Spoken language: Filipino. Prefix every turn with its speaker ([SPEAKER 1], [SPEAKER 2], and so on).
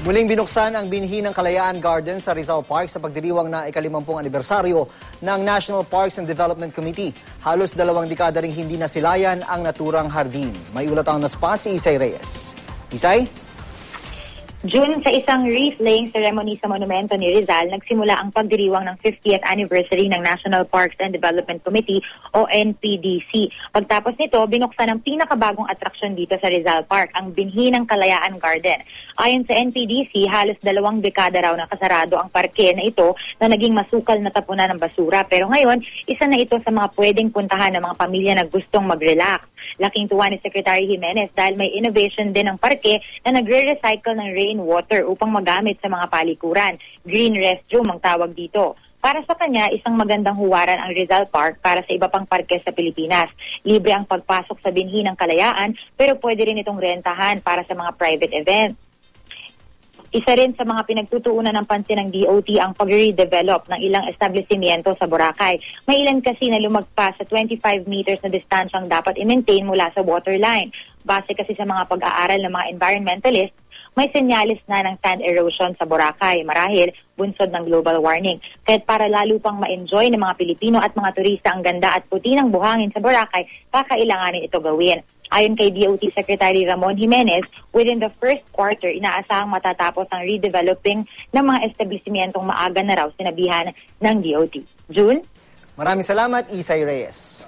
[SPEAKER 1] Muling binuksan ang binhi ng Kalayaan Garden sa Rizal Park sa pagdiriwang na ika-50 anibersaryo ng National Parks and Development Committee. Halos 2 dekada ring hindi nasilayan ang naturang hardin. May ulat ang naspa si Isay Reyes. Isay?
[SPEAKER 2] June, sa isang wreath-laying ceremony sa monumento ni Rizal, nagsimula ang pagdiriwang ng 50th anniversary ng National Parks and Development Committee o NPDC. Pagtapos nito, binuksan ang pinakabagong atraksyon dito sa Rizal Park, ang binhi ng Kalayaan Garden. Ayon sa NPDC, halos 2 dekada raw nakasarado ang parke na ito na naging masukal na tapunan ng basura. Pero ngayon, isa na ito sa mga pwedeng puntahan ng mga pamilya na gustong mag-relax. Laking tuwa ni Secretary Jimenez dahil may innovation din ng parke na nagre-recycle ng rainwater upang magamit sa mga palikuran. Green restroom ang tawag dito. Para sa kanya, isang magandang huwaran ang Rizal Park para sa iba pang parke sa Pilipinas. Libre ang pagpasok sa binhi ng Kalayaan pero pwede rin itong rentahan para sa mga private events. Isa rin sa mga pinagtutuunan ng pansin ng DOT ang pag-redevelop ng ilang establishmento sa Boracay. May ilan kasi na lumagpas sa 25 meters na distansyang dapat i-maintain mula sa waterline. Base kasi sa mga pag-aaral ng mga environmentalists, may senyalis na ng sand erosion sa Boracay, marahil bunsod ng global warming. Kaya't para lalo pang ma-enjoy ng mga Pilipino at mga turista ang ganda at puti ng buhangin sa Boracay, kakailanganin ito gawin. Ayon kay DOT Secretary Ramon Jimenez, within the first quarter, inaasahang matatapos ang redeveloping ng mga establishmentong maaga na raw sinabihan ng DOT. June?
[SPEAKER 1] Maraming salamat, Isay Reyes.